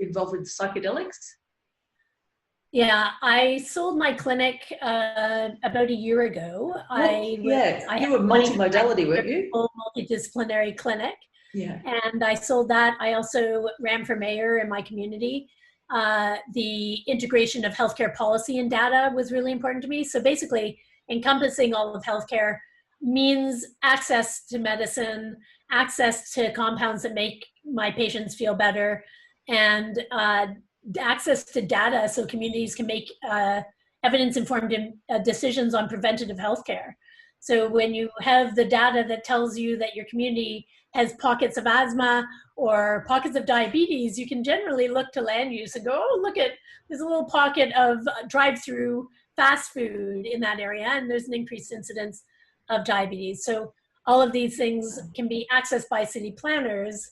involved with psychedelics? Yeah, I sold my clinic about a year ago. Well, yeah, I had you were 25 multimodality, weren't you? full multidisciplinary clinic, Yeah. and I sold that. I also ran for mayor in my community. The integration of healthcare policy and data was really important to me. So basically, encompassing all of healthcare means access to medicine, access to compounds that make my patients feel better, and access to data so communities can make evidence-informed decisions on preventative healthcare. So when you have the data that tells you that your community has pockets of asthma or pockets of diabetes, you can generally look to land use and go, oh, look at, there's a little pocket of drive-through fast food in that area, and there's an increased incidence of diabetes. So all of these things can be accessed by city planners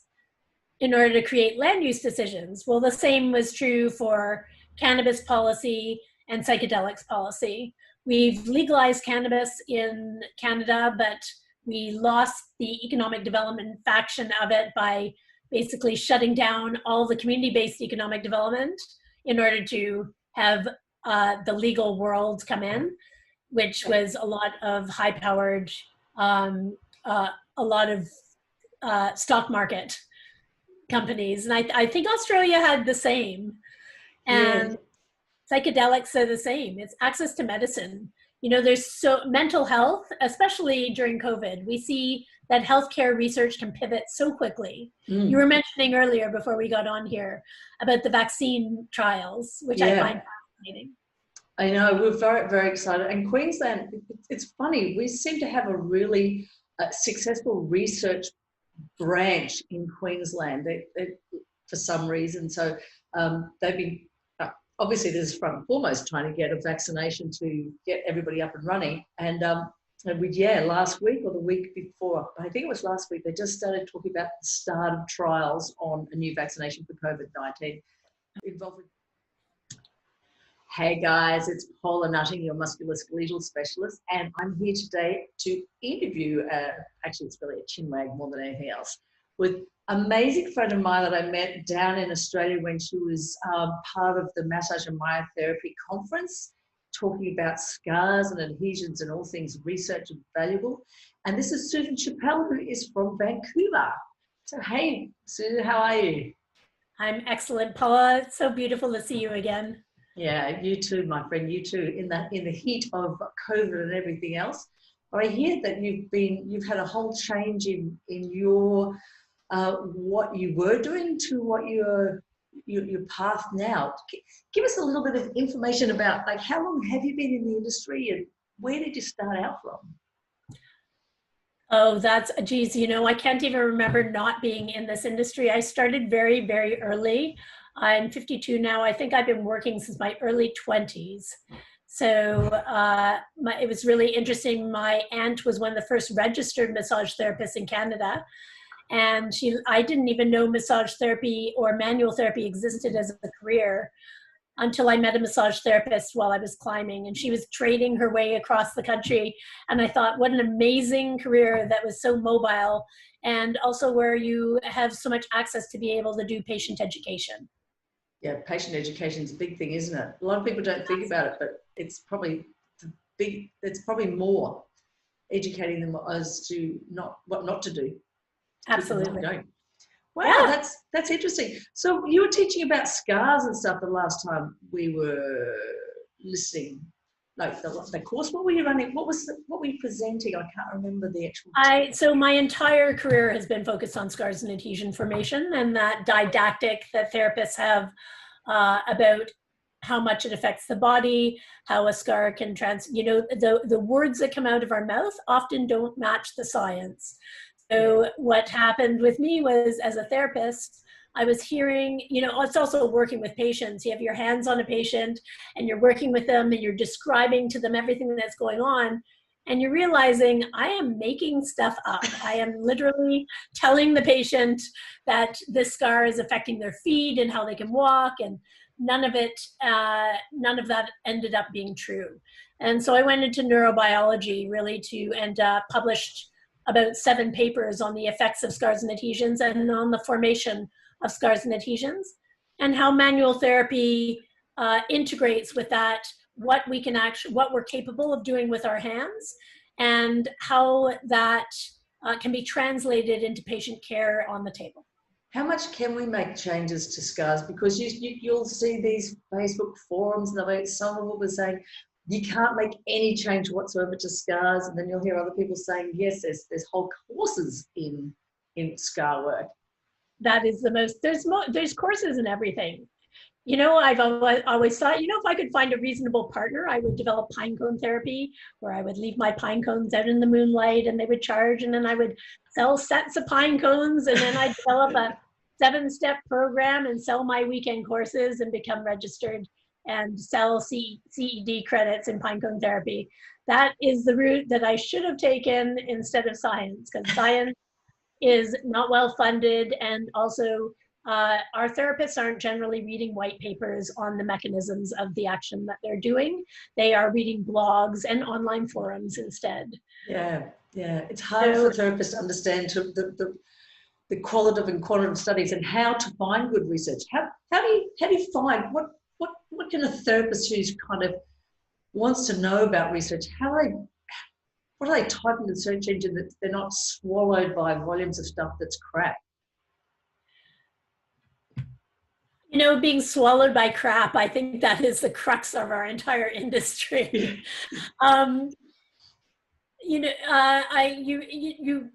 in order to create land use decisions. Well, the same was true for cannabis policy and psychedelics policy. We've legalized cannabis in Canada, but we lost the economic development faction of it by basically shutting down all the community-based economic development in order to have the legal world come in, which was a lot of high-powered, a lot of stock market companies. And I think Australia had the same. And Yeah. psychedelics are the same. It's access to medicine. You know, there's so mental health, especially during COVID, we see that healthcare research can pivot so quickly. You were mentioning earlier before we got on here about the vaccine trials, which I find fascinating. I know, we're very, very excited. And Queensland, it's funny, we seem to have a really successful research branch in Queensland for some reason. So they've been, obviously this is front and foremost trying to get a vaccination to get everybody up and running. And last week or the week before, I think it was last week, they just started talking about the start of trials on a new vaccination for COVID-19 involving. Hey guys, it's Paula Nutting, your musculoskeletal specialist, and I'm here today to interview, actually it's really a chinwag more than anything else, with an amazing friend of mine that I met down in Australia when she was part of the massage and myotherapy conference, talking about scars and adhesions and all things research and valuable. And this is Susan Chapelle, who is from Vancouver. So hey, Sue, how are you? I'm excellent, Paula. It's so beautiful to see you again. Yeah, you too, my friend, you too, in the heat of COVID and everything else. But I hear that you've had a whole change in your what you were doing to what your path now. Give us a little bit of information about, like, how long have you been in the industry and where did you start out from? Oh, geez, you know, I can't even remember not being in this industry. I started very, very early. I'm 52 now. I think I've been working since my early 20s. So it was really interesting. My aunt was one of the first registered massage therapists in Canada. And I didn't even know massage therapy or manual therapy existed as a career until I met a massage therapist while I was climbing, and she was trading her way across the country. And I thought, what an amazing career that was so mobile, and also where you have so much access to be able to do patient education. Yeah, patient education is a big thing, isn't it? A lot of people don't think about it, but it's probably more educating them as to what not to do. Absolutely. Wow, yeah. That's interesting. So you were teaching about scars and stuff the last time we were listening, like the course. What were you running? What were you presenting? I can't remember the actual. So my entire career has been focused on scars and adhesion formation, and that didactic that therapists have about how much it affects the body, how a scar can the words that come out of our mouth often don't match the science. So what happened with me was, as a therapist, I was hearing, you know, it's also working with patients. You have your hands on a patient and you're working with them and you're describing to them everything that's going on. And you're realizing, I am making stuff up. I am literally telling the patient that this scar is affecting their feet and how they can walk, and none of that ended up being true. And so I went into neurobiology really to end up published about 7 papers on the effects of scars and adhesions and on the formation of scars and adhesions. and how manual therapy integrates with that, what we can actually, what we're capable of doing with our hands, and how that can be translated into patient care on the table. How much can we make changes to scars? Because you'll see these Facebook forums, and some of them are saying you can't make any change whatsoever to scars, and then you'll hear other people saying, yes, there's whole courses in scar work. That is the most, there's courses and everything. You know, I've always thought, you know, if I could find a reasonable partner, I would develop pine cone therapy, where I would leave my pine cones out in the moonlight and they would charge, and then I would sell sets of pine cones, and then I'd develop a 7-step program and sell my weekend courses and become registered and sell CED credits in pine cone therapy. That is the route that I should have taken instead of science, because science is not well funded, and also our therapists aren't generally reading white papers on the mechanisms of the action that they're doing. They are reading blogs and online forums instead. Yeah, yeah. It's hard for therapists to understand the qualitative and quantitative studies and how to find good research. How do you find what can a therapist who's kind of wants to know about research, what do they type in the search engine that they're not swallowed by volumes of stuff that's crap? You know, being swallowed by crap, I think that is the crux of our entire industry. You know,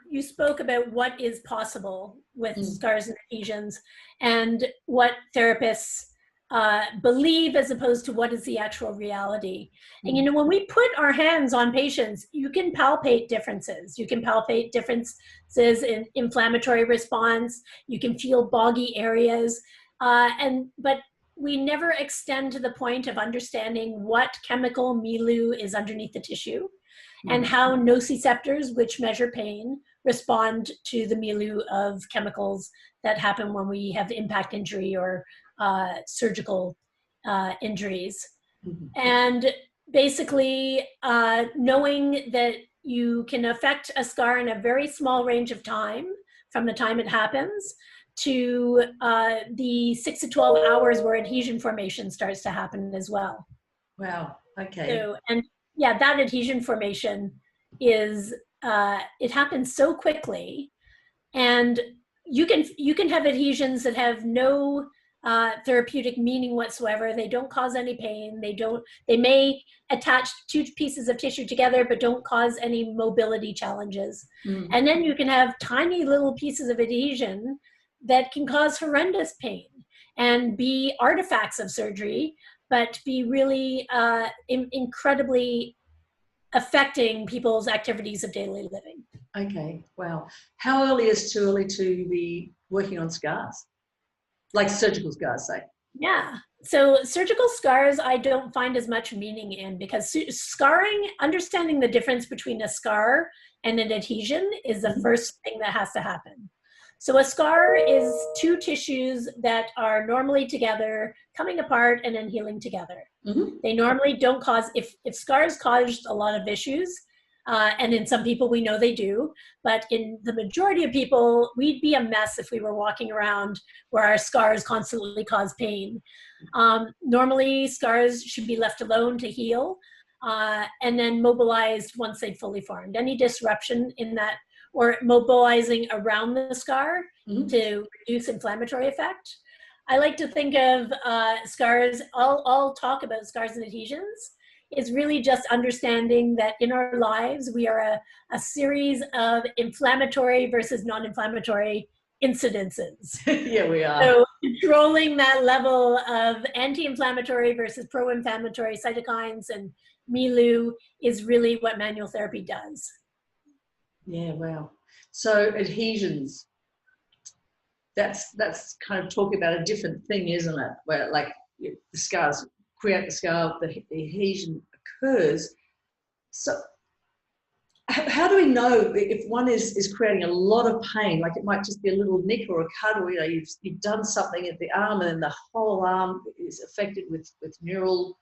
you spoke about what is possible with scars and adhesions, and what therapists believe as opposed to what is the actual reality. And you know, when we put our hands on patients, you can palpate differences. You can palpate differences in inflammatory response. You can feel boggy areas. But we never extend to the point of understanding what chemical milieu is underneath the tissue, and how nociceptors, which measure pain, respond to the milieu of chemicals that happen when we have impact injury or surgical injuries. And basically, knowing that you can affect a scar in a very small range of time, from the time it happens to the 6 to 12 hours where adhesion formation starts to happen as well. Wow. Okay. So, and yeah, that adhesion formation is it happens so quickly, and you can have adhesions that have no therapeutic meaning whatsoever. They don't cause any pain. They may attach 2 pieces of tissue together, but don't cause any mobility challenges. And then you can have tiny little pieces of adhesion that can cause horrendous pain and be artifacts of surgery, but be really incredibly affecting people's activities of daily living. Okay, wow. How early is too early to be working on scars? Like surgical scars, say. Yeah, so surgical scars I don't find as much meaning in, because scarring, understanding the difference between a scar and an adhesion is the first thing that has to happen. So a scar is 2 tissues that are normally together, coming apart and then healing together. They normally don't cause, if scars caused a lot of issues, and in some people we know they do, but in the majority of people, we'd be a mess if we were walking around where our scars constantly cause pain. Normally, scars should be left alone to heal, and then mobilized once they've fully formed. Any disruption in that, or mobilizing around the scar to reduce inflammatory effect. I like to think of scars, I'll talk about scars and adhesions, is really just understanding that in our lives, we are a series of inflammatory versus non-inflammatory incidences. Yeah, we are. So controlling that level of anti-inflammatory versus pro-inflammatory cytokines and milieu is really what manual therapy does. Yeah, wow. So adhesions, that's kind of talking about a different thing, isn't it? Where like the scars create the scar, the adhesion occurs. So how do we know if one is creating a lot of pain? Like it might just be a little nick or a cut, or you've done something at the arm and the whole arm is affected with neural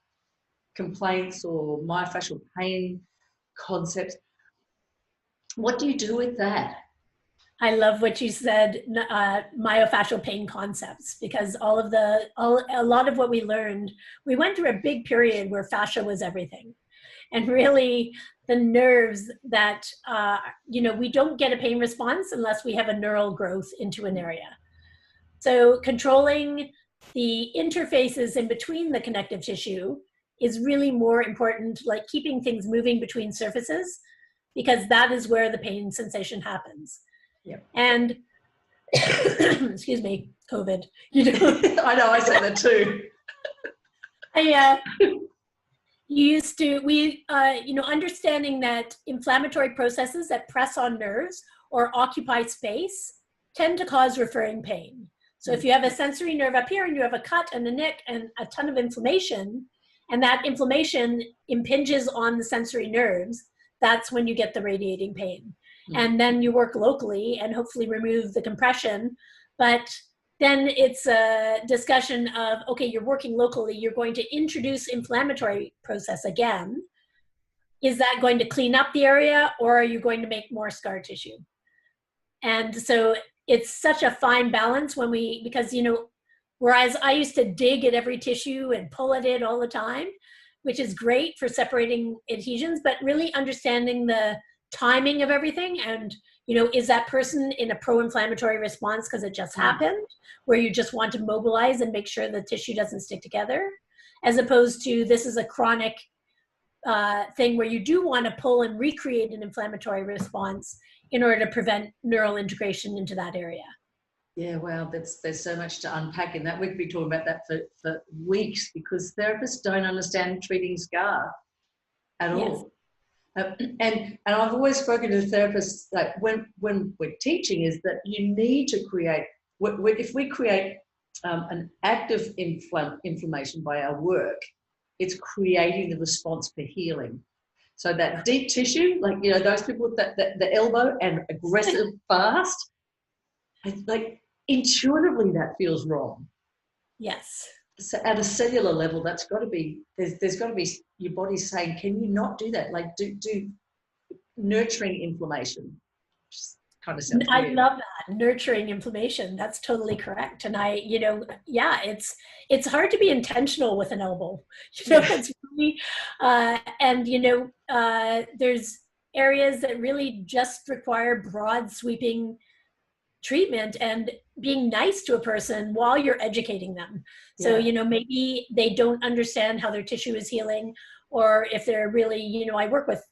complaints or myofascial pain concepts. What do you do with that? I love what you said, myofascial pain concepts, because a lot of what we learned, we went through a big period where fascia was everything. And really the nerves that, we don't get a pain response unless we have a neural growth into an area. So controlling the interfaces in between the connective tissue is really more important, like keeping things moving between surfaces, because that is where the pain sensation happens. Yep. And excuse me, COVID. I know, I say that too. Understanding that inflammatory processes that press on nerves or occupy space tend to cause referring pain. So if you have a sensory nerve up here and you have a cut and a nick and a ton of inflammation, and that inflammation impinges on the sensory nerves, that's when you get the radiating pain. And then you work locally and hopefully remove the compression. But then it's a discussion of, okay, you're working locally, you're going to introduce inflammatory process again. Is that going to clean up the area, or are you going to make more scar tissue? And so it's such a fine balance because whereas I used to dig at every tissue and pull at it all the time, which is great for separating adhesions, but really understanding the timing of everything. And, is that person in a pro-inflammatory response because it just happened, where you just want to mobilize and make sure the tissue doesn't stick together, as opposed to this is a chronic thing where you do want to pull and recreate an inflammatory response in order to prevent neural integration into that area. Yeah, wow, there's so much to unpack in that. We could be talking about that for weeks, because therapists don't understand treating scar at all. And I've always spoken to therapists that when we're teaching is that you need to create, if we create an active inflammation by our work, it's creating the response for healing. So that deep tissue, like, those people with the elbow and aggressive fast, like intuitively that feels wrong. Yes. So at a cellular level, that's got to be, there's got to be your body saying, can you not do that? Like do nurturing inflammation. Just kind of sounds weird. I love that, nurturing inflammation. That's totally correct. And it's hard to be intentional with an elbow. It's really, there's areas that really just require broad sweeping treatment and being nice to a person while you're educating them. So, maybe they don't understand how their tissue is healing, or if they're really, I work with,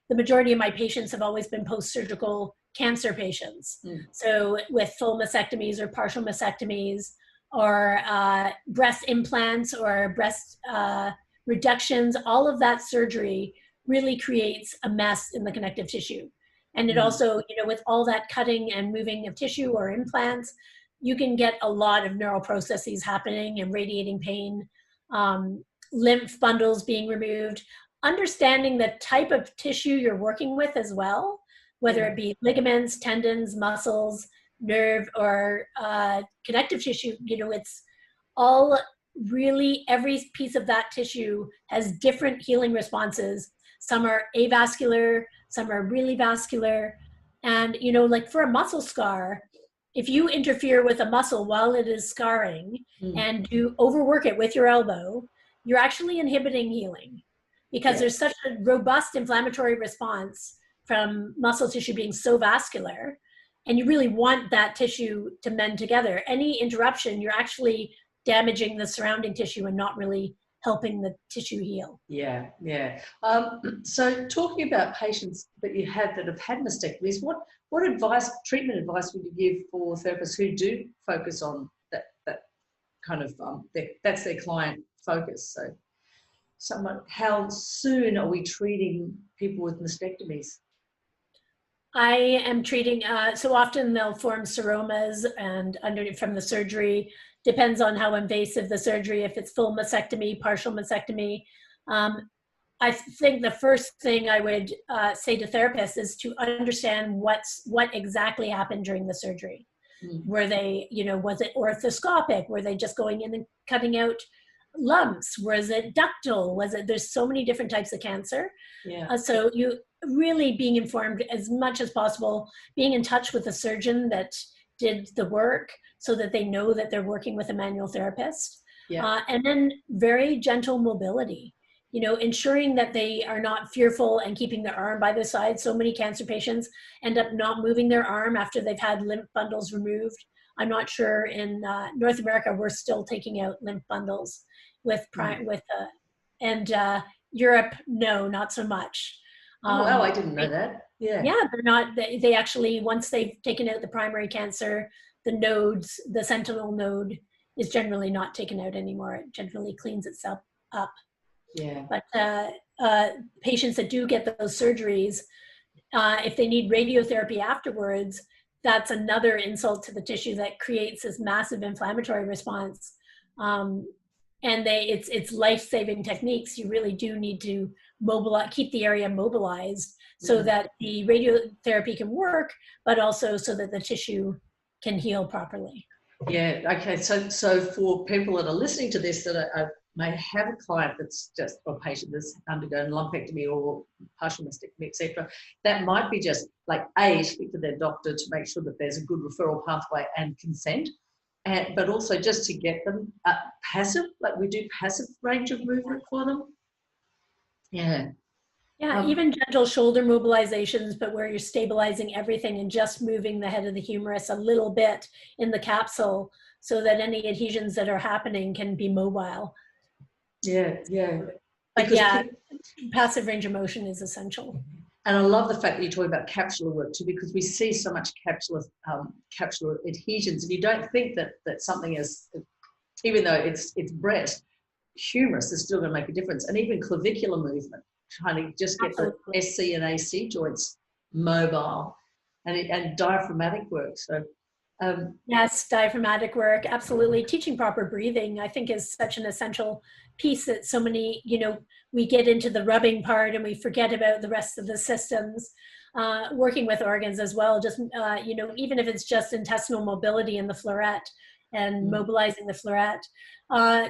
the majority of my patients have always been post-surgical cancer patients. So with full mastectomies or partial mastectomies, or breast implants or breast reductions, all of that surgery really creates a mess in the connective tissue. And it also, with all that cutting and moving of tissue or implants, you can get a lot of neural processes happening and radiating pain, lymph bundles being removed, understanding the type of tissue you're working with as well, whether it be ligaments, tendons, muscles, nerve, or connective tissue. It's all really, every piece of that tissue has different healing responses. Some are avascular, some are really vascular. And, like for a muscle scar, if you interfere with a muscle while it is scarring and you overwork it with your elbow, you're actually inhibiting healing, because there's such a robust inflammatory response from muscle tissue being so vascular, and you really want that tissue to mend together. Any interruption, you're actually damaging the surrounding tissue and not really helping the tissue heal. Yeah. So talking about patients that you have that have had mastectomies, what treatment advice would you give for therapists who do focus on that kind of, that's their client focus? So how soon are we treating people with mastectomies? I am treating, so often they'll form seromas and from the surgery, depends on how invasive the surgery, if it's full mastectomy, partial mastectomy. I think the first thing I would say to therapists is to understand what exactly happened during the surgery. Were they, was it orthoscopic? Were they just going in and cutting out lumps? Was it ductal? There's so many different types of cancer. Yeah. So really being informed as much as possible, being in touch with the surgeon that did the work so that they know that they're working with a manual therapist. Yeah. And then very gentle mobility, ensuring that they are not fearful and keeping their arm by their side. So many cancer patients end up not moving their arm after they've had lymph bundles removed. I'm not sure in North America, we're still taking out lymph bundles and Europe, no, not so much. Oh, wow, I didn't know that. Yeah. Yeah, they're not, they actually, once they've taken out the primary cancer, the nodes, the sentinel node is generally not taken out anymore. It generally cleans itself up. Yeah. But patients that do get those surgeries, if they need radiotherapy afterwards, that's another insult to the tissue that creates this massive inflammatory response. And it's life-saving techniques. You really do need to keep the area mobilized so that the radiotherapy can work, but also so that the tissue can heal properly. Yeah. Okay. So for people that are listening to this that may have a client that's just a patient that's undergone lumpectomy or partial mastectomy, etc., that might be just like speak to their doctor to make sure that there's a good referral pathway and consent. But also just to get them passive, like we do passive range of movement for them. Yeah. Yeah, even gentle shoulder mobilizations, but where you're stabilizing everything and just moving the head of the humerus a little bit in the capsule so that any adhesions that are happening can be mobile. Yeah, yeah. But yeah, passive range of motion is essential. And I love the fact that you're talking about capsular work too, because we see so much capsular adhesions, and you don't think that something is, even though it's breast, humerus is still going to make a difference, and even clavicular movement, trying to just get the SC and AC joints mobile, and diaphragmatic work. So. Yes, diaphragmatic work, absolutely. Teaching proper breathing, I think, is such an essential piece that so many, we get into the rubbing part and we forget about the rest of the systems. Working with organs as well, just, even if it's just intestinal mobility in the floret and mobilizing the floret.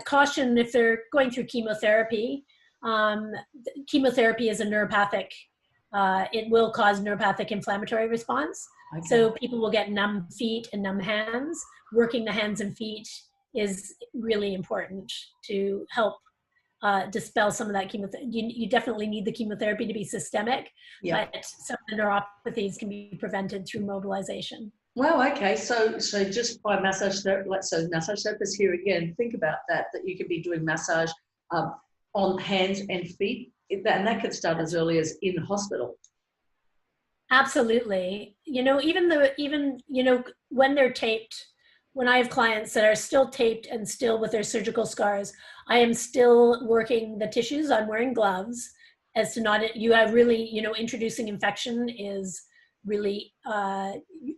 Caution if they're going through chemotherapy. Chemotherapy is a neuropathic, it will cause neuropathic inflammatory response. Okay. So people will get numb feet and numb hands. Working the hands and feet is really important to help dispel some of that chemotherapy. You definitely need the chemotherapy to be systemic, but some of the neuropathies can be prevented through mobilization. Well, okay, so just by massage therapy, so massage therapists here again, think about that you could be doing massage on hands and feet, and that could start as early as in hospital. Absolutely. Even when they're taped, when I have clients that are still taped and still with their surgical scars, I am still working the tissues. I'm wearing gloves as to not, you have really, introducing infection is really,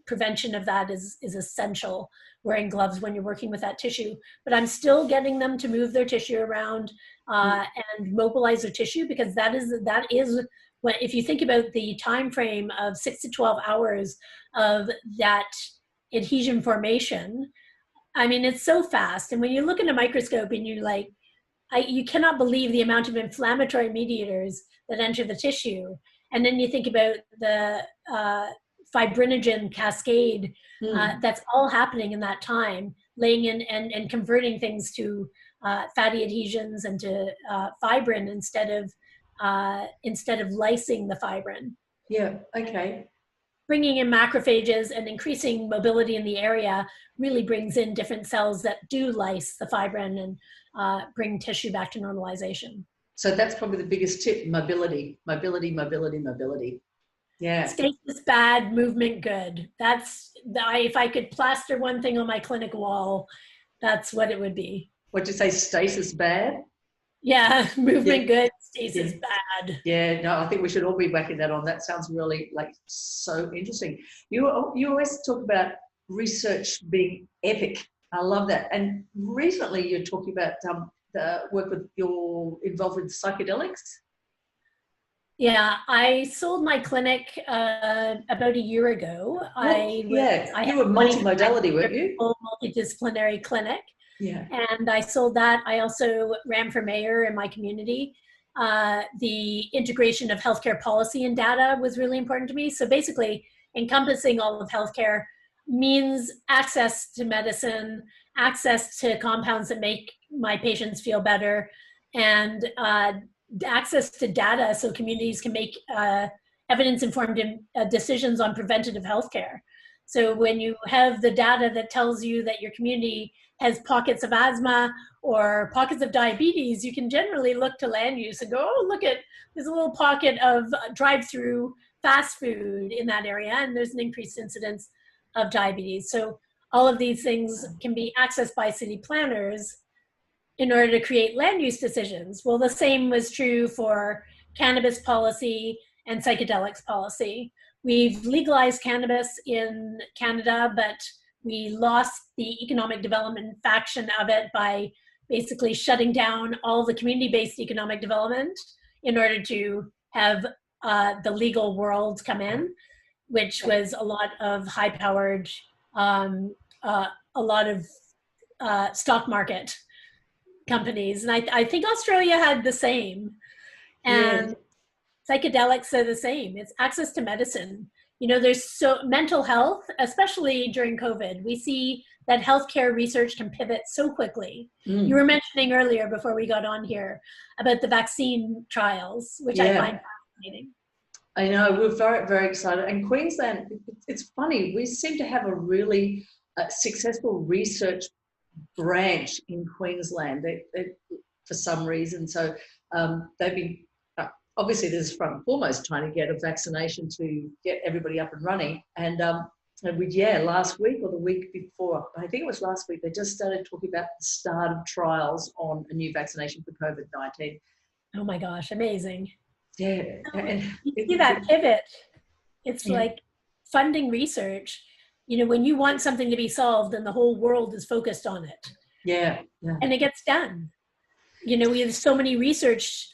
prevention of that is essential, wearing gloves when you're working with that tissue. But I'm still getting them to move their tissue around and mobilize their tissue, because that is when, if you think about the time frame of 6 to 12 hours of that adhesion formation, I mean, it's so fast. And when you look in a microscope and you're like, you cannot believe the amount of inflammatory mediators that enter the tissue. And then you think about the fibrinogen cascade that's all happening in that time, laying in and converting things to fatty adhesions and to fibrin instead of lysing the fibrin. Yeah, okay. Bringing in macrophages and increasing mobility in the area really brings in different cells that do lyse the fibrin and bring tissue back to normalization. So that's probably the biggest tip: mobility. Yeah. Stasis bad, movement good. If I could plaster one thing on my clinic wall, that's what it would be. What'd you say? Stasis bad? Yeah, movement good, stasis bad. Yeah, no, I think we should all be whacking that on. That sounds really so interesting. You always talk about research being epic. I love that. And recently you're talking about the work you're involved with psychedelics. Yeah, I sold my clinic about a year ago. You were multimodality, weren't you? Multidisciplinary clinic. Yeah. And I sold that. I also ran for mayor in my community. the integration of healthcare policy and data was really important to me. So basically, encompassing all of healthcare means access to medicine, access to compounds that make my patients feel better, and access to data so communities can make evidence-informed decisions on preventative healthcare. So when you have the data that tells you that your community has pockets of asthma or pockets of diabetes, you can generally look to land use and go, oh, look at, there's a little pocket of drive-through fast food in that area, and there's an increased incidence of diabetes. So all of these things can be accessed by city planners in order to create land use decisions. Well, the same was true for cannabis policy and psychedelics policy. We've legalized cannabis in Canada, but we lost the economic development faction of it by basically shutting down all the community-based economic development in order to have the legal world come in, which was a lot of high-powered, a lot of stock market companies. And I think Australia had the same. And Yeah. Psychedelics are the same. It's access to medicine. You know, there's so mental health, especially during COVID, we see that healthcare research can pivot so quickly. You were mentioning earlier before we got on here about the vaccine trials, which I find fascinating. I know, we're very, very excited. And Queensland, it's funny, we seem to have a really successful research branch in Queensland for some reason. So they've been, obviously this is front and foremost trying to get a vaccination to get everybody up and running. And last week or the week before, I think it was last week, they just started talking about the start of trials on a new vaccination for COVID-19. Oh my gosh, amazing. Yeah. And you see that pivot. It's like funding research. You know, when you want something to be solved, then the whole world is focused on it. Yeah. And it gets done. You know, we have so many research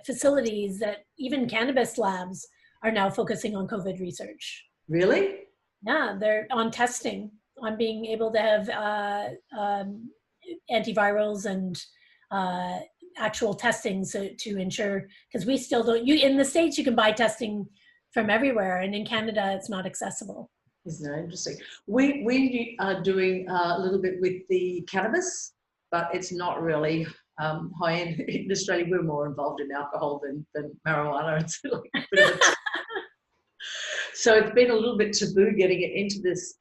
facilities that even cannabis labs are now focusing on COVID research. Really? Yeah, they're on testing, on being able to have antivirals and actual testing to ensure, because we still don't, in the States you can buy testing from everywhere, and in Canada it's not accessible. Isn't that interesting? We are doing a little bit with the cannabis, but it's not really high-end. In Australia, we're more involved in alcohol than marijuana. It's like a bit of a so it's been a little bit taboo getting it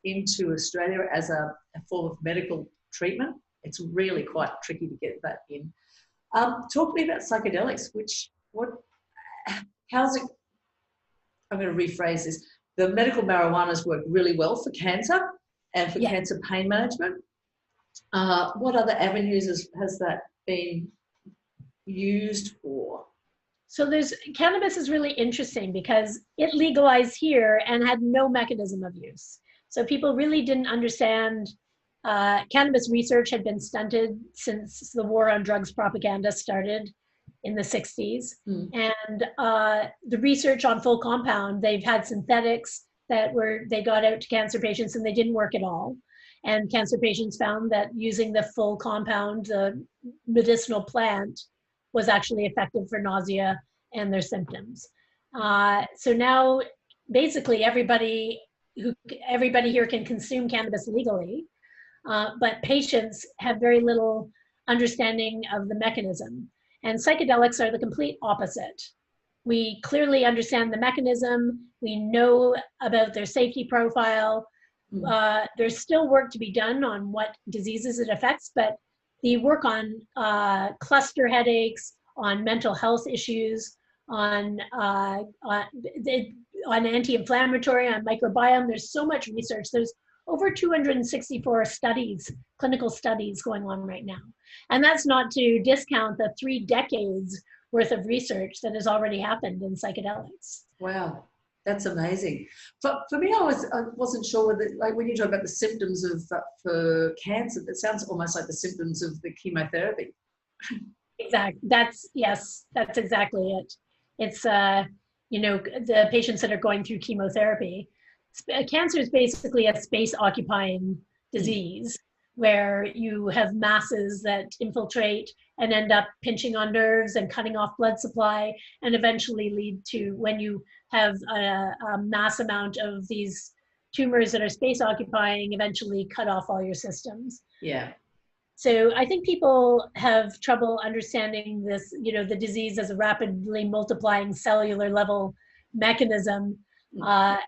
into Australia as a form of medical treatment. It's really quite tricky to get that in. Talk to me about psychedelics, how's it, I'm going to rephrase this. The medical marijuanas work really well for cancer and for cancer pain management. What other avenues has that been used for? So cannabis is really interesting because it legalized here and had no mechanism of use. So people really didn't understand. Cannabis research had been stunted since the war on drugs propaganda started in the 60s. And the research on full compound, they've had synthetics they got out to cancer patients and they didn't work at all. And cancer patients found that using the full compound, the medicinal plant, was actually effective for nausea and their symptoms. So now basically everybody here can consume cannabis legally, but patients have very little understanding of the mechanism. And psychedelics are the complete opposite. We clearly understand the mechanism. We know about their safety profile. There's still work to be done on what diseases it affects, but the work on cluster headaches, on mental health issues, on anti-inflammatory, on microbiome, there's so much research. There's over 264 studies, clinical studies going on right now. And that's not to discount the 3 decades worth of research that has already happened in psychedelics. Wow, that's amazing. For me, I wasn't sure whether, like when you talk about the symptoms for cancer, that sounds almost like the symptoms of the chemotherapy. Exactly. That's exactly it. It's the patients that are going through chemotherapy. Cancer is basically a space occupying disease. where you have masses that infiltrate and end up pinching on nerves and cutting off blood supply, and eventually lead to, when you have a mass amount of these tumors that are space occupying, eventually cut off all your systems. Yeah. So I think people have trouble understanding this, you know, the disease as a rapidly multiplying cellular level mechanism,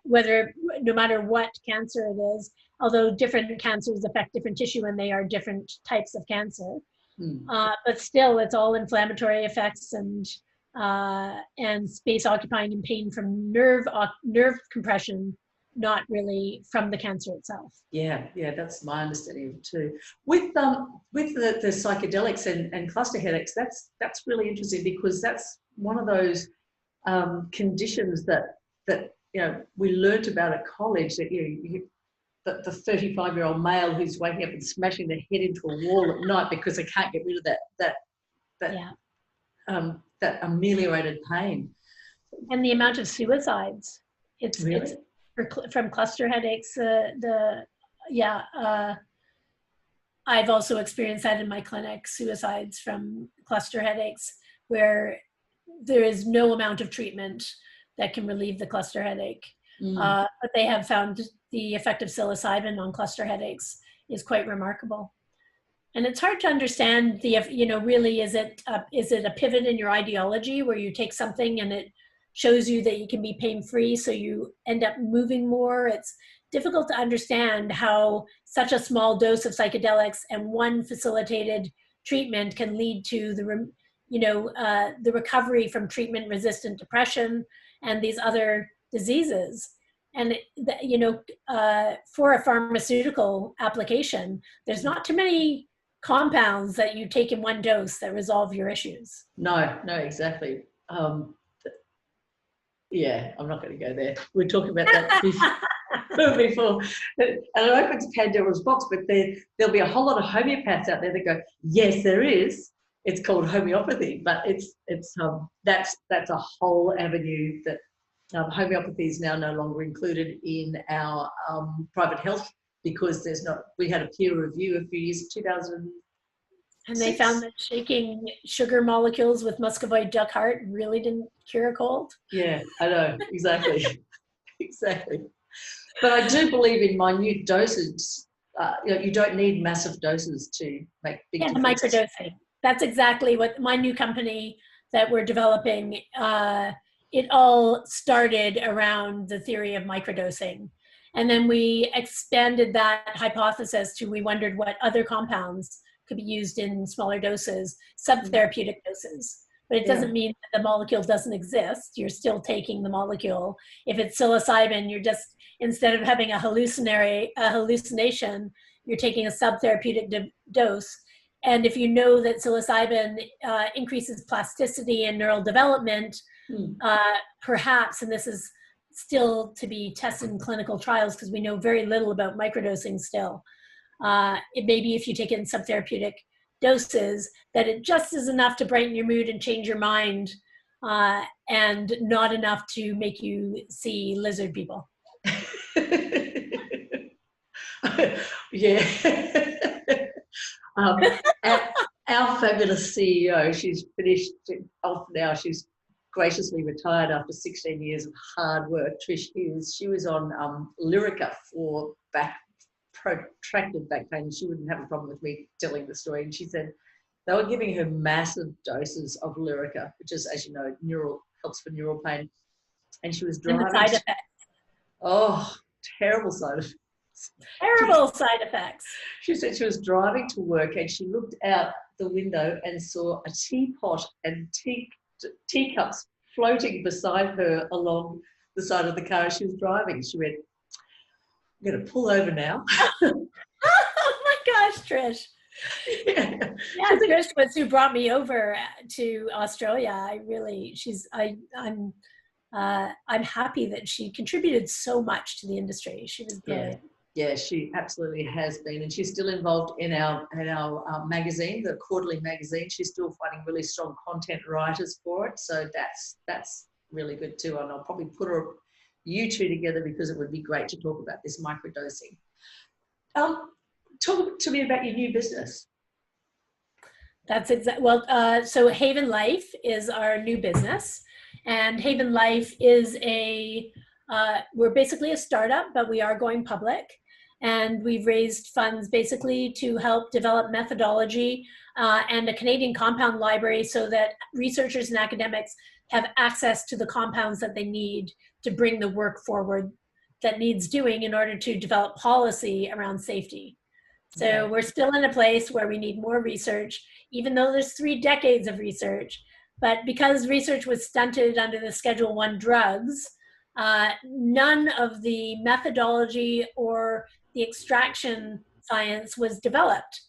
whether, no matter what cancer it is, although different cancers affect different tissue and they are different types of cancer. But still, it's all inflammatory effects and space occupying and pain from nerve compression, not really from the cancer itself. Yeah, that's my understanding of it too. With the psychedelics and cluster headaches, that's really interesting, because that's one of those conditions that you know, we learnt about at college, that the 35-year-old male who's waking up and smashing their head into a wall at night because they can't get rid of that ameliorated pain. And the amount of suicides, it's from cluster headaches. I've also experienced that in my clinic, suicides from cluster headaches, where there is no amount of treatment that can relieve the cluster headache. But they have found the effect of psilocybin on cluster headaches is quite remarkable. And it's hard to understand really, is it a pivot in your ideology where you take something and it shows you that you can be pain-free, so you end up moving more? It's difficult to understand how such a small dose of psychedelics and one facilitated treatment can lead to the recovery from treatment-resistant depression and these other diseases. And for a pharmaceutical application, there's not too many compounds that you take in one dose that resolve your issues. No, exactly. Yeah, I'm not going to go there. We're talking about that before. And I opened Pandora's box, but there'll be a whole lot of homeopaths out there that go, yes, there is. It's called homeopathy, but that's a whole avenue that homeopathy is now no longer included in our private health, because we had a peer review a few years, 2000. And they found that shaking sugar molecules with muscovy duck heart really didn't cure a cold. Yeah, I know, exactly. Exactly. But I do believe in minute doses. You don't need massive doses to make big differences. The microdosing. That's exactly what my new company that we're developing, it all started around the theory of microdosing. And then we expanded that hypothesis to, we wondered what other compounds could be used in smaller doses, subtherapeutic doses. But it doesn't mean that the molecule doesn't exist. You're still taking the molecule. If it's psilocybin, you're just, instead of having a hallucination, you're taking a subtherapeutic dose. And if you know that psilocybin increases plasticity and neural development, perhaps, and this is still to be tested in clinical trials because we know very little about microdosing still, it may be, if you take it in subtherapeutic doses, that it just is enough to brighten your mood and change your mind, and not enough to make you see lizard people. Yeah. Our fabulous CEO, she's finished off now. She's graciously retired after 16 years of hard work. Trish Hughes, she was on Lyrica for protracted back pain. She wouldn't have a problem with me telling the story. And she said they were giving her massive doses of Lyrica, which is, as you know, helps for neural pain. And she was driving. And the side effects. Oh, terrible side effects. Terrible side effects. She said she was driving to work and she looked out the window and saw a teapot and teacups floating beside her along the side of the car as she was driving. She went, I'm going to pull over now. Oh my gosh, Trish. Yeah, Trish was who brought me over to Australia. I'm happy that she contributed so much to the industry. She was brilliant. Yeah, she absolutely has been, and she's still involved in our magazine, the quarterly magazine. She's still finding really strong content writers for it, so that's really good too. And I'll probably put you two together because it would be great to talk about this microdosing. talk to me about your new business. That's exactly, well, so Haven Life is our new business. And Haven Life is we're basically a startup, but we are going public. And we've raised funds basically to help develop methodology and a Canadian compound library so that researchers and academics have access to the compounds that they need to bring the work forward that needs doing in order to develop policy around safety. So we're still in a place where we need more research, even though there's 3 decades of research. But because research was stunted under the Schedule I drugs, none of the methodology or the extraction science was developed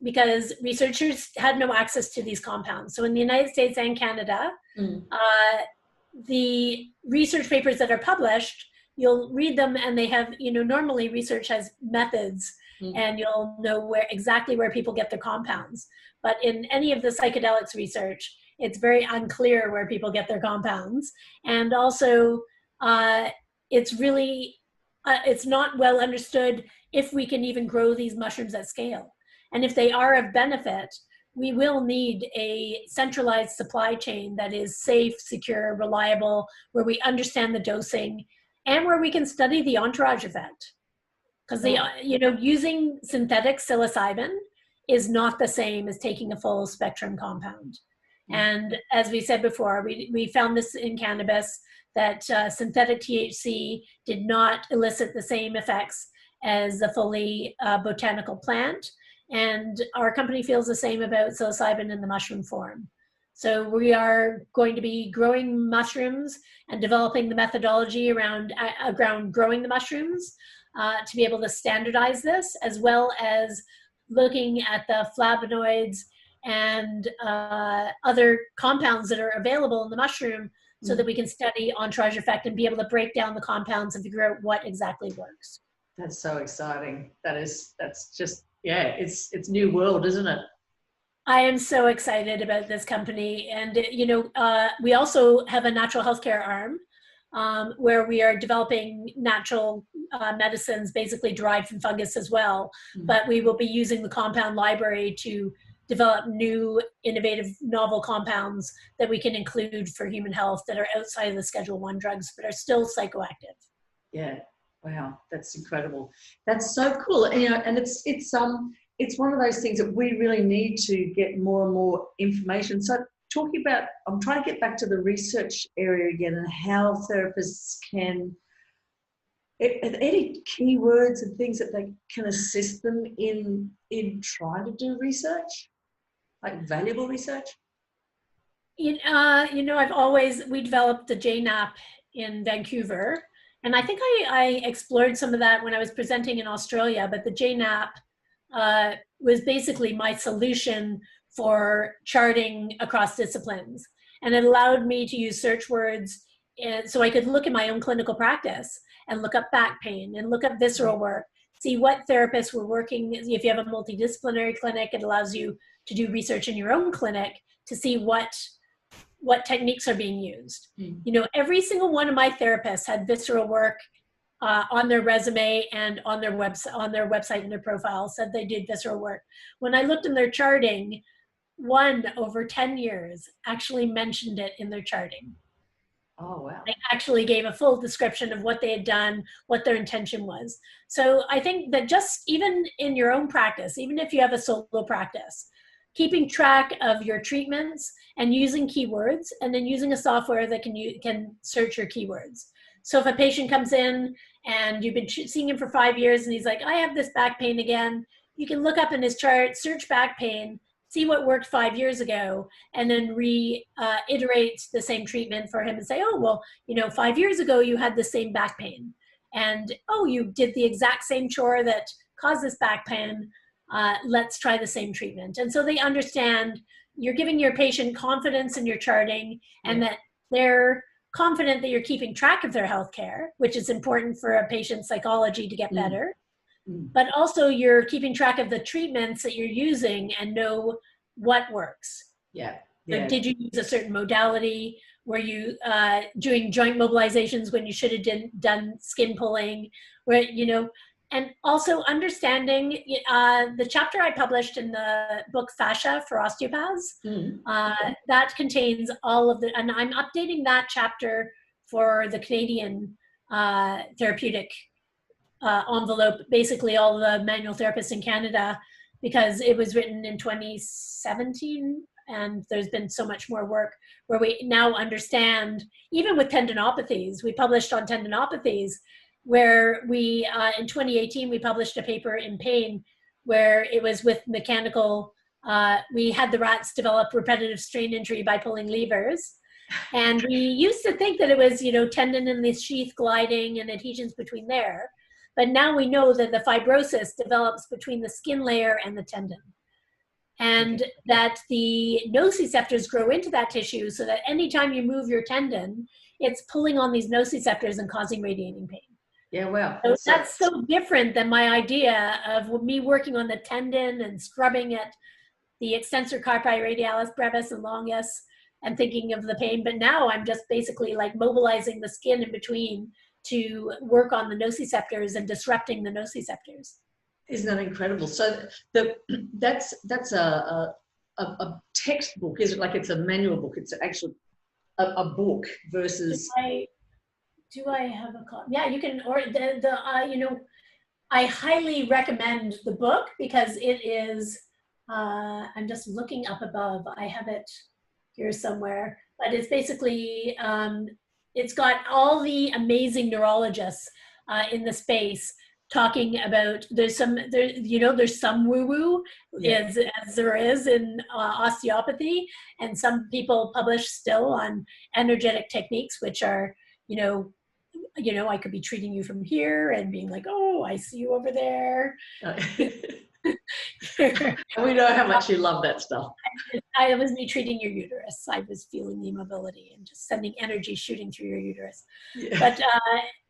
because researchers had no access to these compounds. So in the United States and Canada, the research papers that are published, you'll read them and they have, normally research has methods and you'll know exactly where people get their compounds. But in any of the psychedelics research, it's very unclear where people get their compounds. And also, it's really, it's not well understood if we can even grow these mushrooms at scale. And if they are of benefit, we will need a centralized supply chain that is safe, secure, reliable, where we understand the dosing and where we can study the entourage effect. Because using synthetic psilocybin is not the same as taking a full spectrum compound. And as we said before, we found this in cannabis, that synthetic THC did not elicit the same effects as the fully botanical plant. And our company feels the same about psilocybin in the mushroom form. So we are going to be growing mushrooms and developing the methodology around growing the mushrooms to be able to standardize this, as well as looking at the flavonoids and other compounds that are available in the mushroom so that we can study entourage effect and be able to break down the compounds and figure out what exactly works. That's so exciting. That's just, it's new world, isn't it? I am so excited about this company. And, we also have a natural healthcare arm where we are developing natural medicines basically derived from fungus as well. But we will be using the compound library to develop new, innovative, novel compounds that we can include for human health that are outside of the Schedule I drugs, but are still psychoactive. Yeah. Wow. That's incredible. That's so cool. And it's one of those things that we really need to get more and more information. So talking about, I'm trying to get back to the research area again and how therapists can, are there any keywords and things that they can assist them in trying to do research, like valuable research? We developed the JNAP in Vancouver. And I think I explored some of that when I was presenting in Australia, but the JNAP was basically my solution for charting across disciplines. And it allowed me to use search words so I could look at my own clinical practice and look up back pain and look up visceral work, see what therapists were working. If you have a multidisciplinary clinic, it allows you to do research in your own clinic to see what techniques are being used. Every single one of my therapists had visceral work on their resume and on their website and their profile said they did visceral work. When I looked in their charting, 1 over 10 years actually mentioned it in their charting. Oh, wow. They actually gave a full description of what they had done, what their intention was. So I think that just even in your own practice, even if you have a solo practice, keeping track of your treatments and using keywords, and then using a software that can search your keywords. So if a patient comes in and you've been seeing him for 5 years and he's like, I have this back pain again, you can look up in his chart, search back pain, see what worked 5 years ago, and then reiterate the same treatment for him and say, 5 years ago you had the same back pain. And, you did the exact same chore that caused this back pain. Let's try the same treatment. And so they understand you're giving your patient confidence in your charting and that they're confident that you're keeping track of their healthcare, which is important for a patient's psychology to get better. But also you're keeping track of the treatments that you're using and know what works. So did you use a certain modality? Were you doing joint mobilizations when you should have done skin pulling? Where, And also understanding the chapter I published in the book Fascia for Osteopaths, that contains all of the, and I'm updating that chapter for the Canadian therapeutic envelope, basically all the manual therapists in Canada, because it was written in 2017 and there's been so much more work where we now understand, even with tendinopathies, we published on tendinopathies, where we, in 2018, we published a paper in pain where it was with mechanical, we had the rats develop repetitive strain injury by pulling levers. And we used to think that it was, you know, tendon in the sheath gliding and adhesions between there. But now we know that the fibrosis develops between the skin layer and the tendon. And that the nociceptors grow into that tissue so that anytime you move your tendon, it's pulling on these nociceptors and causing radiating pain. Yeah, wow. So that's so different than my idea of me working on the tendon and scrubbing at the extensor carpi radialis brevis and longus and thinking of the pain. But now I'm just basically like mobilizing the skin in between to work on the nociceptors and disrupting the nociceptors. Isn't that incredible? So that's a textbook, is it? Like it's a manual book? It's actually a book versus. Do I have a copy? Yeah, you can, or you know, I highly recommend the book because it is, I'm just looking up above. I have it here somewhere, but it's basically, it's got all the amazing neurologists in the space talking about, there's some woo-woo, as there is in osteopathy, and some people publish still on energetic techniques, which are, you know, I could be treating you from here and being like, oh, I see you over there. We know how much you love that stuff. I was me treating your uterus. I was feeling the immobility and just sending energy shooting through your uterus. Yeah. But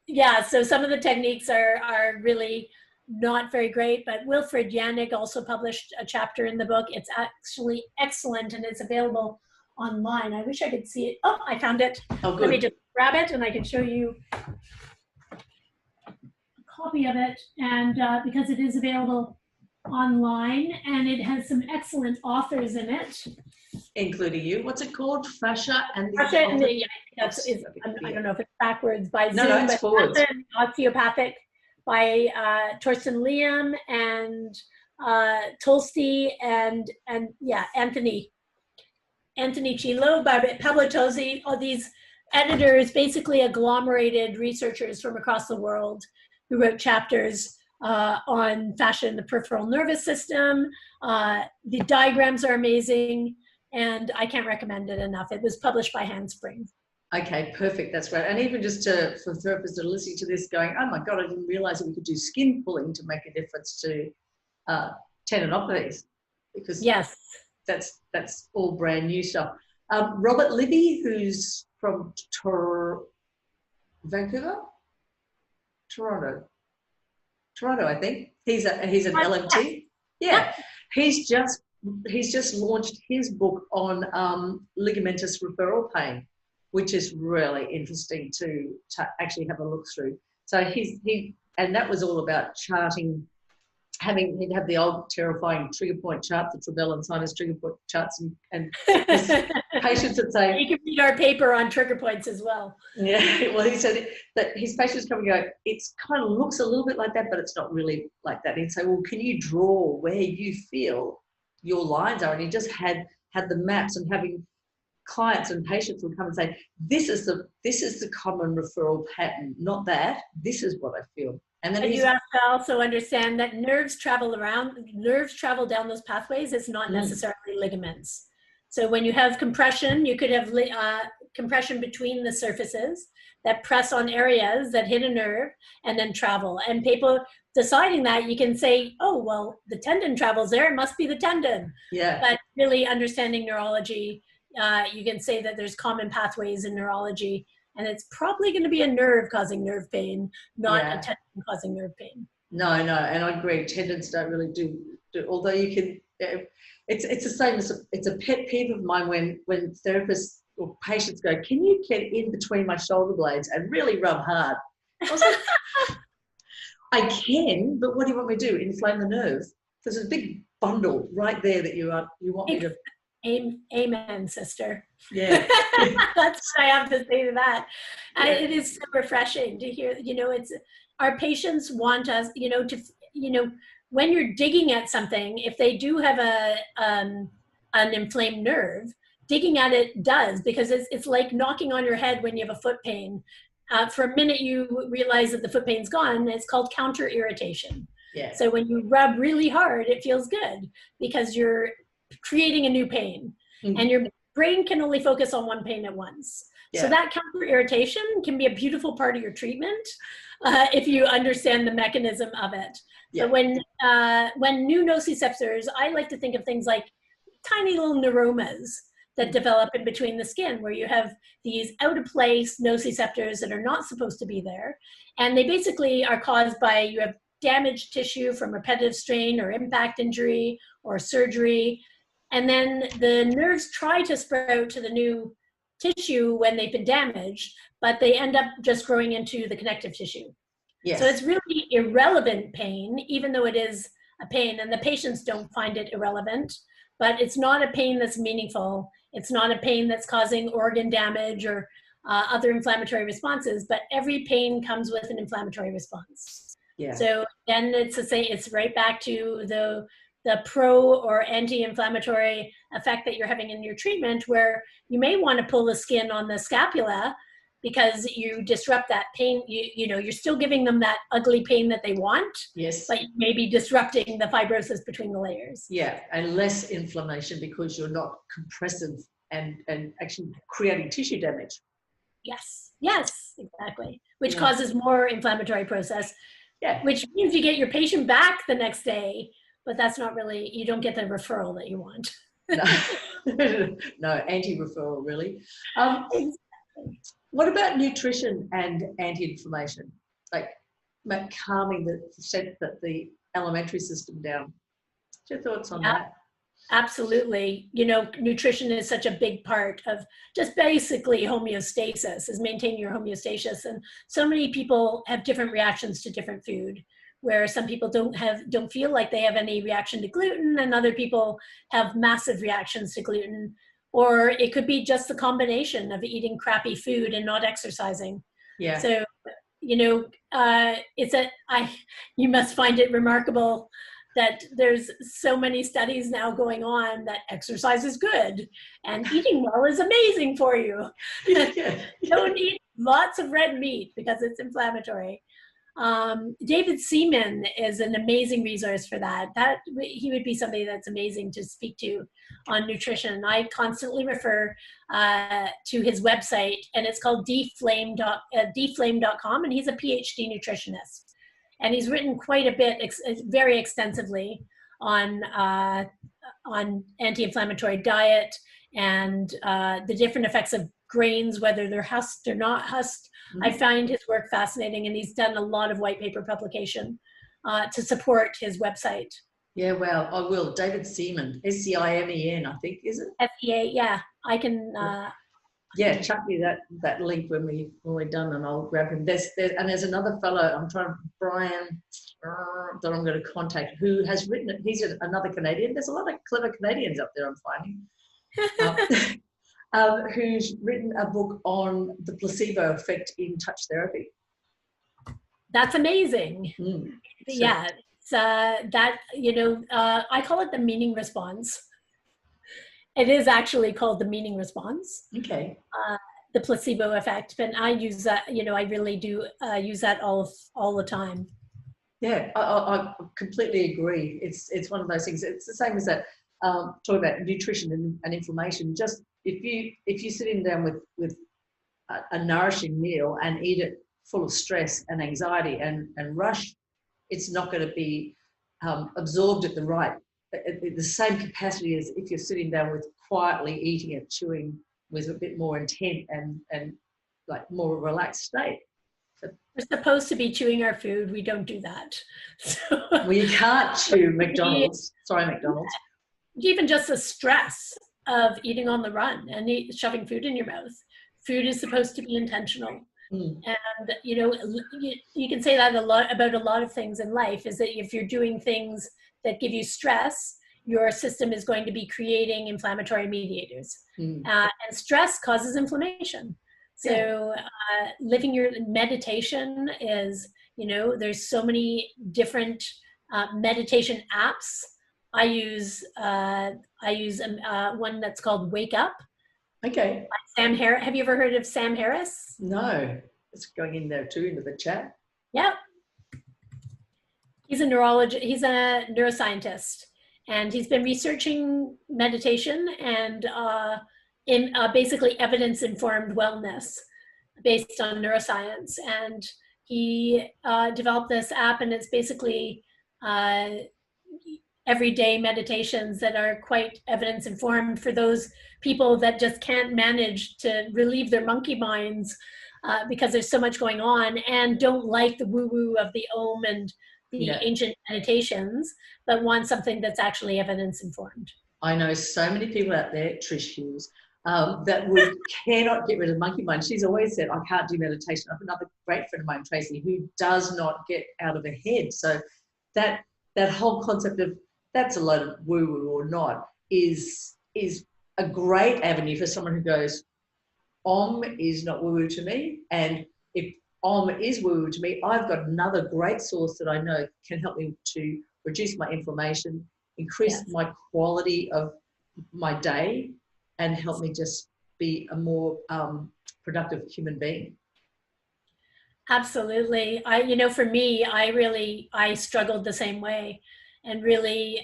yeah, so some of the techniques are really not very great, but Wilfred Yannick also published a chapter in the book. It's actually excellent and it's available online. I wish I could see it. Oh, I found it. Oh, good. Let me just grab it and I can show you a copy of it. And because it is available online and it has some excellent authors in it. Including you. What's it called? Fascia and Fascia and the, I don't know if it's backwards by Zoom, no, it's forwards. Osteopathic by Torsten Liam and Tolsti and yeah, Anthony Chilo, Pablo Tosi, all these editors, basically agglomerated researchers from across the world who wrote chapters on fascia in the peripheral nervous system. The diagrams are amazing, and I can't recommend it enough. It was published by Handspring. Okay, perfect. That's great. And even just for therapists that are listening to this going, oh my God, I didn't realize that we could do skin pulling to make a difference to tendinopathies, because yes, that's all brand new stuff. Robert Libby, who's from Toronto, I think. He's an LMT. Yeah. He's just launched his book on ligamentous referral pain, which is really interesting to actually have a look through. So and that was all about charting. He'd have the old terrifying trigger point chart, the Chapelle and sinus trigger point charts, and patients would say, you can read our paper on trigger points as well. Yeah, well, he said that his patients come and go, it kind of looks a little bit like that, but it's not really like that. He'd say, well, can you draw where you feel your lines are? And he just had the maps, and having clients and patients would come and say, this is the common referral pattern, not that. This is what I feel. And then you have to also understand that nerves travel down those pathways. It's not necessarily ligaments. So when you have compression, you could have compression between the surfaces that press on areas that hit a nerve and then travel. And people deciding that, you can say, oh, well, the tendon travels there, it must be the tendon. Yeah. But really understanding neurology, you can say that there's common pathways in neurology, and it's probably going to be a nerve causing nerve pain, not a tendon causing nerve pain. No, and I agree. Tendons don't really do although you can, it's the same as, it's a pet peeve of mine when therapists or patients go, can you get in between my shoulder blades and really rub hard? I was like, I can, but what do you want me to do? Inflame the nerve? There's a big bundle right there that you want me to. Amen, sister. Yeah. That's what I have to say to that. Yeah. It is so refreshing to hear, it's our patients want us, when you're digging at something, if they do have an inflamed nerve, digging at it does, because it's like knocking on your head when you have a foot pain. For a minute, you realize that the foot pain's gone. It's called counter irritation. Yeah. So when you rub really hard, it feels good because you're creating a new pain, and your brain can only focus on one pain at once. Yeah. So that counter irritation can be a beautiful part of your treatment if you understand the mechanism of it. Yeah. But when new nociceptors, I like to think of things like tiny little neuromas that develop in between the skin, where you have these out of place nociceptors that are not supposed to be there, and they basically are caused by you have damaged tissue from repetitive strain or impact injury or surgery. And then the nerves try to sprout to the new tissue when they've been damaged, but they end up just growing into the connective tissue. Yes. So it's really irrelevant pain, even though it is a pain, and the patients don't find it irrelevant, but it's not a pain that's meaningful. It's not a pain that's causing organ damage or other inflammatory responses, but every pain comes with an inflammatory response. Yeah. So then it's right back to the pro or anti-inflammatory effect that you're having in your treatment, where you may want to pull the skin on the scapula because you disrupt that pain. You're still giving them that ugly pain that they want. Yes. But you may be disrupting the fibrosis between the layers. Yeah, and less inflammation because you're not compressive and actually creating tissue damage. Yes, exactly. Which causes more inflammatory process. Yeah. Which means you get your patient back the next day, but that's not really, you don't get the referral that you want. No, anti-referral really. What about nutrition and anti-inflammation? Like calming the alimentary system down. What's your thoughts on that? Absolutely. Nutrition is such a big part of just basically homeostasis, is maintaining your homeostasis. And so many people have different reactions to different food, where some people don't feel like they have any reaction to gluten, and other people have massive reactions to gluten. Or it could be just the combination of eating crappy food and not exercising. Yeah. So, you must find it remarkable that there's so many studies now going on that exercise is good and eating well is amazing for you. Don't eat lots of red meat because it's inflammatory. David Seaman is an amazing resource for that. He would be somebody that's amazing to speak to on nutrition. I constantly refer to his website, and it's called deflame.com, and he's a PhD nutritionist. And he's written quite a bit, very extensively, on anti-inflammatory diet and the different effects of grains, whether they're husked or not husked. Mm-hmm. I find his work fascinating, and he's done a lot of white paper publication to support his website. Yeah, well, I will. David Seaman, S-C-I-M-E-N, I think, is it? S-E-A, yeah. I can... yeah, chuck me that link when we're done, and I'll grab him. There's another fellow, Brian, that I'm going to contact, who has written it. He's another Canadian. There's a lot of clever Canadians up there, I'm finding, who's written a book on the placebo effect in touch therapy. That's amazing. Yeah, I call it the meaning response. It is actually called the meaning response. Okay. The placebo effect, but I use that. I really do use that all the time. Yeah, I completely agree. It's one of those things. It's the same as that. Talk about nutrition and inflammation. Just if you're sitting down with a nourishing meal and eat it full of stress and anxiety and rush, it's not going to be absorbed at the same capacity as if you're sitting down with quietly eating and chewing with a bit more intent and like more relaxed state. So, we're supposed to be chewing our food. We don't do that. So, well, you can't chew McDonald's. Sorry, McDonald's. Even just the stress of eating on the run and shoving food in your mouth. Food is supposed to be intentional. Mm. And, you can say that a lot about a lot of things in life, is that if you're doing things that give you stress, your system is going to be creating inflammatory mediators. Mm. And stress causes inflammation. Yeah. So living your meditation is, there's so many different meditation apps. I use one that's called Wake Up. Okay. Sam Harris. Have you ever heard of Sam Harris? No, it's going in there too, into the chat. Yep. He's a neurologist. He's a neuroscientist, and he's been researching meditation and in basically evidence-informed wellness based on neuroscience. And he developed this app, and it's basically everyday meditations that are quite evidence informed for those people that just can't manage to relieve their monkey minds because there's so much going on, and don't like the woo-woo of the Om and the ancient meditations, but want something that's actually evidence informed. I know so many people out there, Trish Hughes, that cannot get rid of monkey mind. She's always said, I can't do meditation. I have another great friend of mine, Tracy, who does not get out of her head. So that whole concept of that's a load of woo-woo or not is a great avenue for someone who goes, Om is not woo-woo to me. And if Om is woo-woo to me, I've got another great source that I know can help me to reduce my inflammation, increase my quality of my day, and help me just be a more productive human being. Absolutely. For me, I struggled the same way. And really,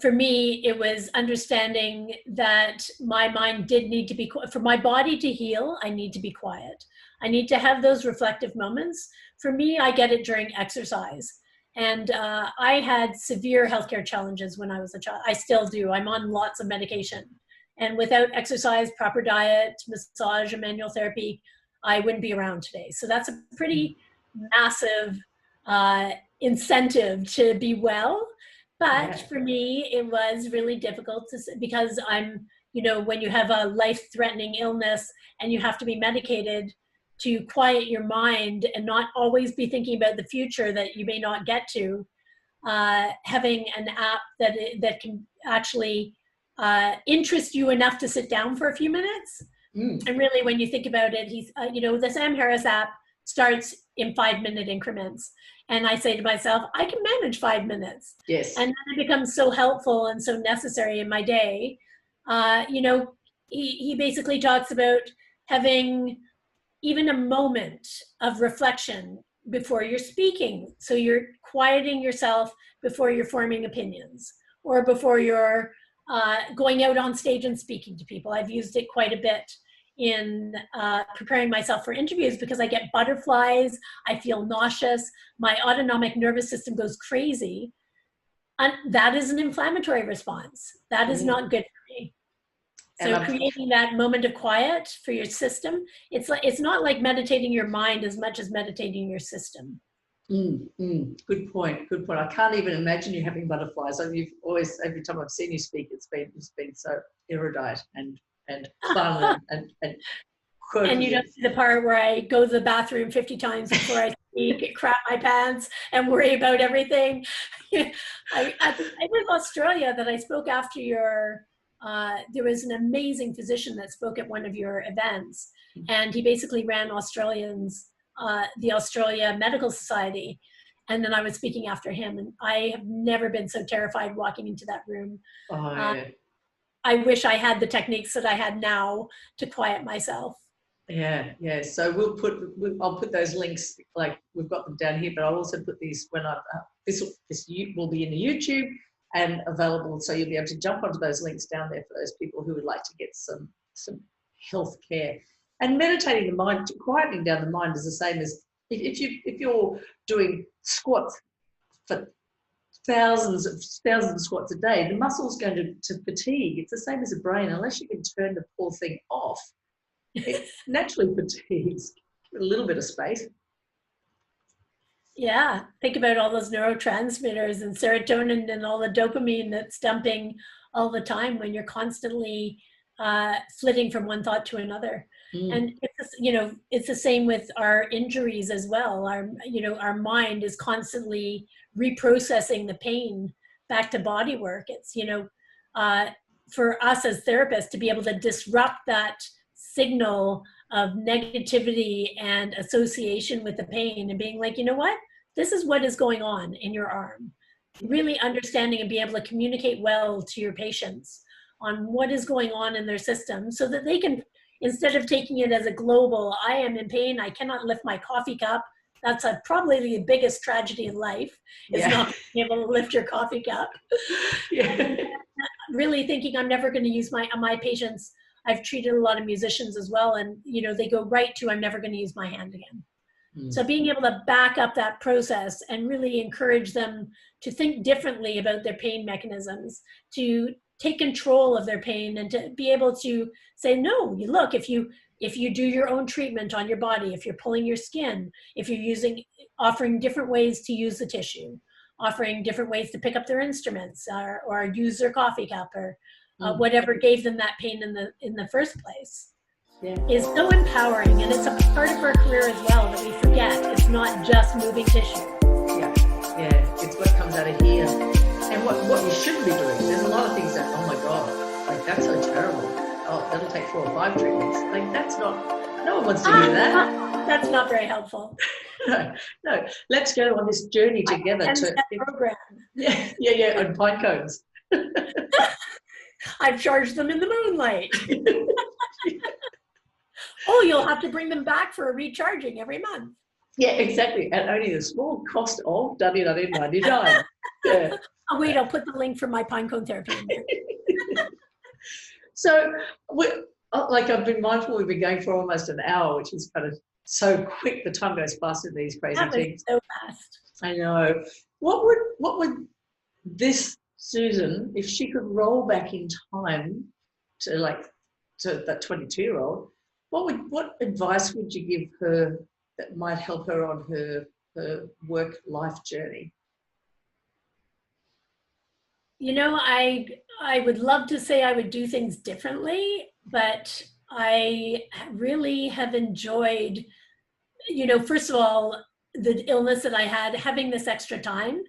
for me, it was understanding that my mind did need to be, for my body to heal, I need to be quiet. I need to have those reflective moments. For me, I get it during exercise. And I had severe healthcare challenges when I was a child. I still do. I'm on lots of medication. And without exercise, proper diet, massage, and manual therapy, I wouldn't be around today. So that's a pretty massive incentive to be well. But for me, it was really difficult because I'm, when you have a life-threatening illness and you have to be medicated to quiet your mind and not always be thinking about the future that you may not get to, having an app that can actually interest you enough to sit down for a few minutes. And really, when you think about it, he's, the Sam Harris app starts in 5-minute increments. And I say to myself, I can manage 5 minutes. Yes. And then it becomes so helpful and so necessary in my day. He basically talks about having even a moment of reflection before you're speaking. So you're quieting yourself before you're forming opinions or before you're going out on stage and speaking to people. I've used it quite a bit in preparing myself for interviews because I get butterflies, I feel nauseous, my autonomic nervous system goes crazy. And that is an inflammatory response. That is not good for me. So creating that moment of quiet for your system, it's not like meditating your mind as much as meditating your system. Good point. Good point. I can't even imagine you having butterflies. I mean, you've always, every time I've seen you speak, it's been so erudite and fun and quirky. And you don't see the part where I go to the bathroom 50 times before I speak, crap my pants, and worry about everything. I was Australia that I spoke after your. There was an amazing physician that spoke at one of your events, and he basically ran the Australia Medical Society, and then I was speaking after him, and I have never been so terrified walking into that room. I wish I had the techniques that I had now to quiet myself. Yeah. So I'll put those links, like we've got them down here, but I'll also put these when this will be in the YouTube and available, so you'll be able to jump onto those links down there for those people who would like to get some health care. And meditating the mind, quieting down the mind, is the same as if you're doing squats for thousands of squats a day, the muscle's going to fatigue. It's the same as the brain. Unless you can turn the poor thing off, it naturally fatigues. Give it a little bit of space. Yeah, think about all those neurotransmitters and serotonin and all the dopamine that's dumping all the time when you're constantly flitting from one thought to another. Mm. And it's, you know, it's the same with our injuries as well. Our, you know, our mind is constantly reprocessing the pain back to body work. It's, you know, for us as therapists to be able to disrupt that signal of negativity and association with the pain and being like, you know what, this is what is going on in your arm. Really understanding and be able to communicate well to your patients on what is going on in their system so that they can, instead of taking it as a global, I am in pain, I cannot lift my coffee cup. That's probably the biggest tragedy in life, is not being able to lift your coffee cup. Yeah. Really thinking I'm never going to use my patients. I've treated a lot of musicians as well, and you know, they go right to I'm never going to use my hand again. So being able to back up that process and really encourage them to think differently about their pain mechanisms, to take control of their pain, and to be able to say, no, look, if you do your own treatment on your body, if you're pulling your skin, if you're offering different ways to use the tissue, offering different ways to pick up their instruments or use their coffee cup or whatever gave them that pain in the first place. Is so empowering, and it's a part of our career as well that we forget. It's not just moving tissue. Yeah, it's what comes out of here, and what you shouldn't be doing. There's a lot of things that, oh my god, like that's so terrible. Oh, that'll take 4 or 5 treatments. Like that's not. No one wants to do that. That's not very helpful. No. Let's go on this journey together to program. Yeah, on pine cones. I've charged them in the moonlight. Oh, you'll have to bring them back for a recharging every month. Yeah, exactly. At only the small cost of $99. Yeah. Oh, wait, I'll put the link for my pine cone therapy in there. So, like I've been mindful, we've been going for almost an hour, which is kind of so quick. The time goes fast in these crazy things. So fast. I know. What would this Susan, if she could roll back in time to that 22-year-old, what advice would you give her that might help her on her work life journey? You know, I would love to say I would do things differently, but I really have enjoyed, you know, first of all, the illness that I had, having this extra time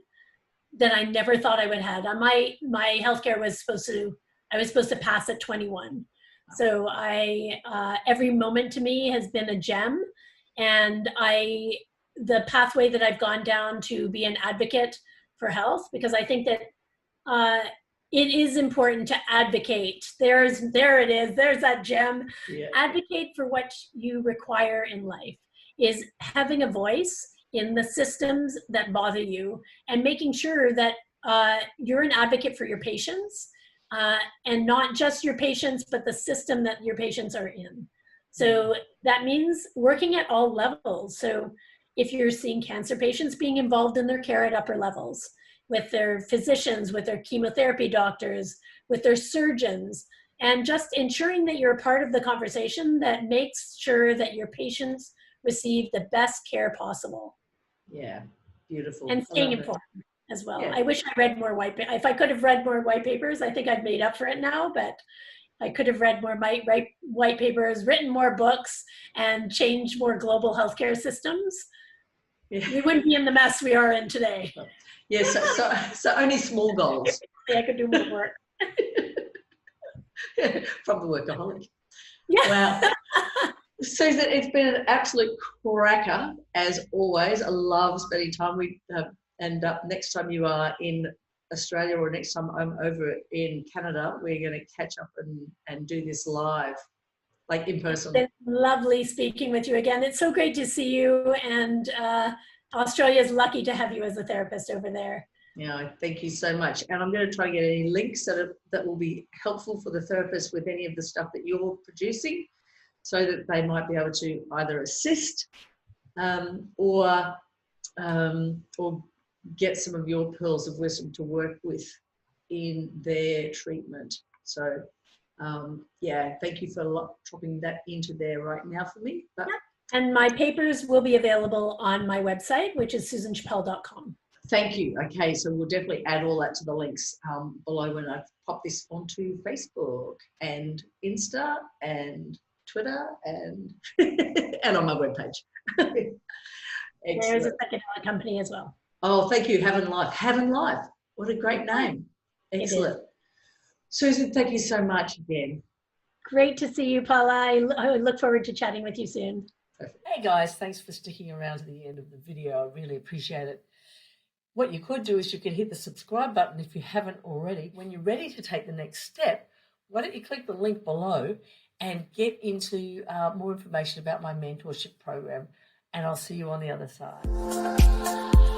that I never thought I would have. My healthcare was I was supposed to pass at 21. So every moment to me has been a gem, and the pathway that I've gone down to be an advocate for health, because I think that it is important to advocate. There it is. There's that gem. Yeah. Advocate for what you require in life, is having a voice in the systems that bother you and making sure that you're an advocate for your patients. And not just your patients, but the system that your patients are in. So that means working at all levels. So if you're seeing cancer patients, being involved in their care at upper levels, with their physicians, with their chemotherapy doctors, with their surgeons, and just ensuring that you're a part of the conversation that makes sure that your patients receive the best care possible. Yeah, beautiful. And staying informed as well. Yeah. I wish I read more if I could have read more white papers, I think I've made up for it now, but I could have read more white papers, written more books, and changed more global healthcare systems. Yeah. We wouldn't be in the mess we are in today. Yes, so only small goals. I could do more work. From the workaholic. Yeah. Wow. Susan, it's been an absolute cracker, as always. I love spending time with and next time you are in Australia, or next time I'm over in Canada, we're going to catch up and do this live, like in person. It's been lovely speaking with you again. It's so great to see you, and Australia is lucky to have you as a therapist over there. Yeah, thank you so much. And I'm going to try to get any links that will be helpful for the therapist with any of the stuff that you're producing, so that they might be able to either assist or get some of your pearls of wisdom to work with in their treatment. So yeah, thank you for dropping that into there right now for me. But, and my papers will be available on my website, which is susanchapelle.com. Thank you. Okay, so we'll definitely add all that to the links below when I pop this onto Facebook and Insta and Twitter and and on my webpage. There's a Excellent. psychedelic company as well. Oh, thank you. Having Life. Having Life. What a great name. Excellent. Susan, thank you so much again. Great to see you, Paula. I look forward to chatting with you soon. Perfect. Hey guys, thanks for sticking around to the end of the video. I really appreciate it. What you could do is you could hit the subscribe button if you haven't already. When you're ready to take the next step, why don't you click the link below and get into more information about my mentorship program, and I'll see you on the other side.